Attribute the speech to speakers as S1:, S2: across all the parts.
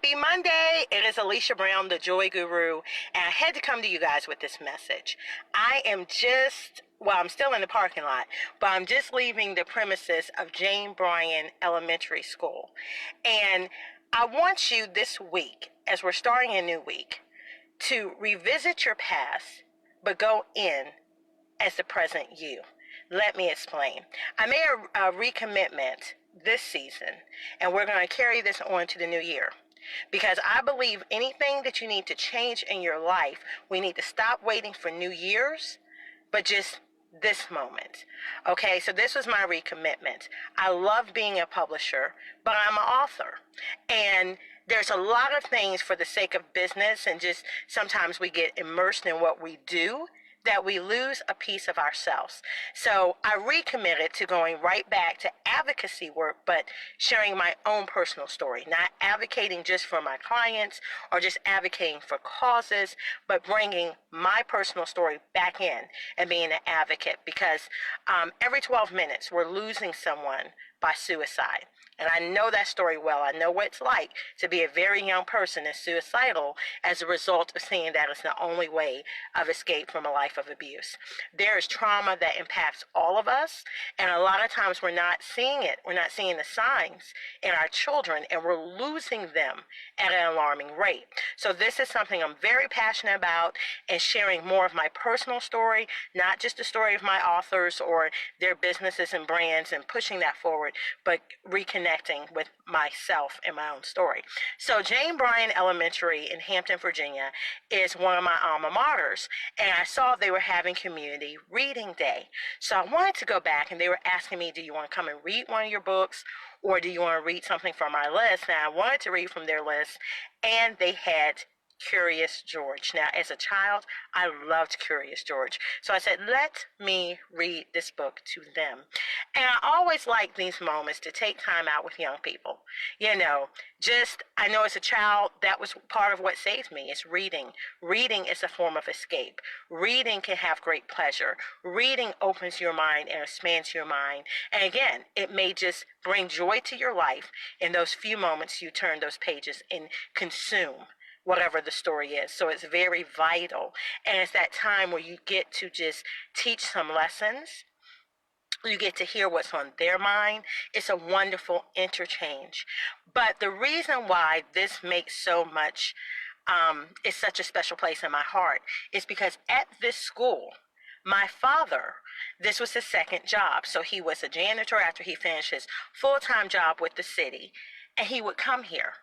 S1: Happy Monday! It is Alesha Brown, the Joy Guru, and I had to come to you guys with this message. I'm still in the parking lot, but I'm just leaving the premises of Jane Bryan Elementary School. And I want you this week, as we're starting a new week, to revisit your past, but go in as the present you. Let me explain. I made a recommitment this season, and we're going to carry this on to the new year. Because I believe anything that you need to change in your life, we need to stop waiting for New Year's, but just this moment. Okay, so this was my recommitment. I love being a publisher, but I'm an author. And there's a lot of things for the sake of business, and just sometimes we get immersed in what we do that we lose a piece of ourselves. So I recommitted to going right back to advocacy work, but sharing my own personal story, not advocating just for my clients or just advocating for causes, but bringing my personal story back in and being an advocate, because every 12 minutes we're losing someone by suicide. And I know that story well. I know what it's like to be a very young person and suicidal as a result of seeing that it's the only way of escape from a life of abuse. There is trauma that impacts all of us, and a lot of times we're not seeing it. We're not seeing the signs in our children, and we're losing them at an alarming rate. So this is something I'm very passionate about, and sharing more of my personal story, not just the story of my authors or their businesses and brands, and pushing that forward, but reconnecting with myself and my own story. So Jane Bryan Elementary in Hampton, Virginia is one of my alma maters, and I saw they were having community reading day. So I wanted to go back, and they were asking me, do you want to come and read one of your books, or do you want to read something from our list? And I wanted to read from their list, and they had Curious George. Now, as a child, I loved Curious George. So I said, let me read this book to them. And I always like these moments to take time out with young people. I know as a child, that was part of what saved me, is reading. Reading is a form of escape. Reading can have great pleasure. Reading opens your mind and expands your mind. And again, it may just bring joy to your life in those few moments you turn those pages and consume whatever the story is. So it's very vital. And it's that time where you get to just teach some lessons. You get to hear what's on their mind. It's a wonderful interchange. But the reason why this makes so much, is such a special place in my heart, is because at this school, my father, this was his second job. So he was a janitor after he finished his full-time job with the city, and he would come here.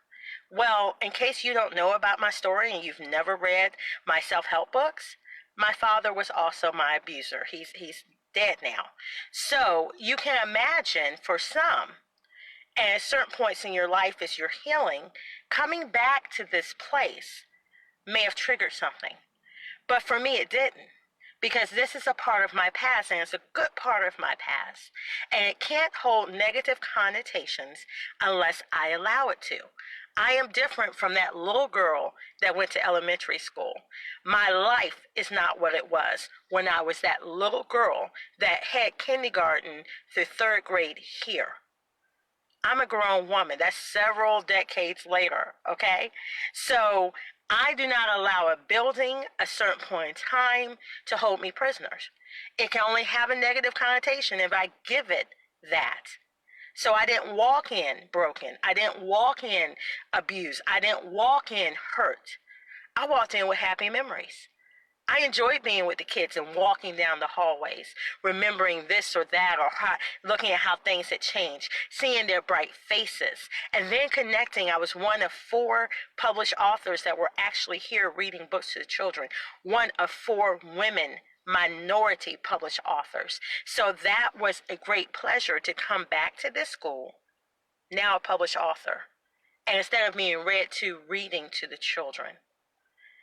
S1: Well, in case you don't know about my story and you've never read my self-help books, my father was also my abuser. He's dead now. So you can imagine, for some, and at certain points in your life as you're healing, coming back to this place may have triggered something. But for me, it didn't. Because this is a part of my past, and it's a good part of my past. And it can't hold negative connotations unless I allow it to. I am different from that little girl that went to elementary school. My life is not what it was when I was that little girl that had kindergarten through third grade here. I'm a grown woman. That's several decades later, okay? So I do not allow a building, a certain point in time, to hold me prisoners. It can only have a negative connotation if I give it that. So I didn't walk in broken. I didn't walk in abused. I didn't walk in hurt. I walked in with happy memories. I enjoyed being with the kids and walking down the hallways, remembering this or that, or looking at how things had changed, seeing their bright faces, and then connecting. I was one of 4 published authors that were actually here reading books to the children, one of 4 women minority published authors. So that was a great pleasure to come back to this school, now a published author, and instead of being read to, reading to the children.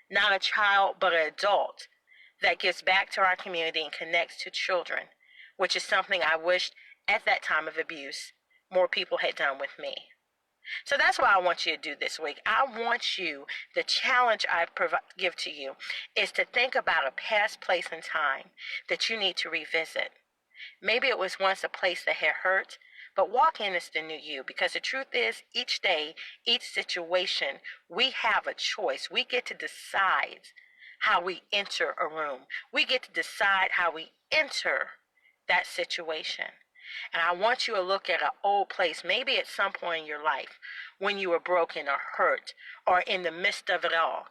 S1: Not a child, but an adult that gives back to our community and connects to children, which is something I wished at that time of abuse more people had done with me. So that's what I want you to do this week. I want you, the challenge I give to you is to think about a past place and time that you need to revisit. Maybe it was once a place that had hurt, But walk in as the new you, because the truth is, each day, each situation, we have a choice. We get to decide how we enter a room. We get to decide how we enter that situation. And I want you to look at an old place, maybe at some point in your life when you were broken or hurt or in the midst of it all.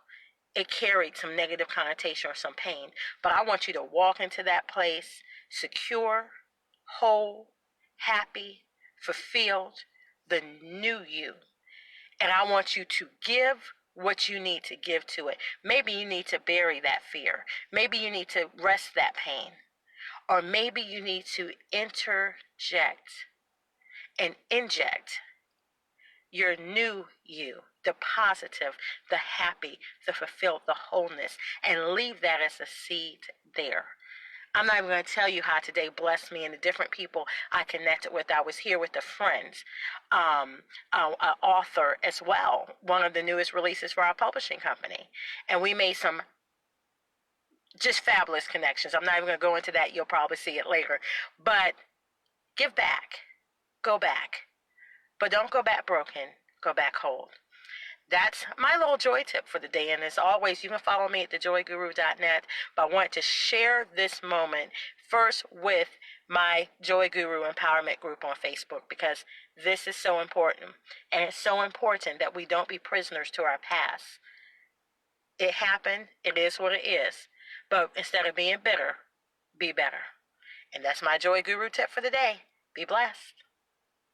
S1: It carried some negative connotation or some pain. But I want you to walk into that place secure, whole, happy, fulfilled, the new you. And I want you to give what you need to give to it. Maybe you need to bury that fear. Maybe you need to rest that pain. Or maybe you need to interject and inject your new you, the positive, the happy, the fulfilled, the wholeness, and leave that as a seed there. I'm not even going to tell you how today blessed me and the different people I connected with. I was here with a friend, an author as well, one of the newest releases for our publishing company. And we made some just fabulous connections. I'm not even going to go into that. You'll probably see it later. But give back. Go back. But don't go back broken. Go back whole. That's my little joy tip for the day. And as always, you can follow me at thejoyguru.net. But I want to share this moment first with my Joy Guru Empowerment group on Facebook, because this is so important. And it's so important that we don't be prisoners to our past. It happened. It is what it is. But instead of being bitter, be better. And that's my Joy Guru tip for the day. Be blessed.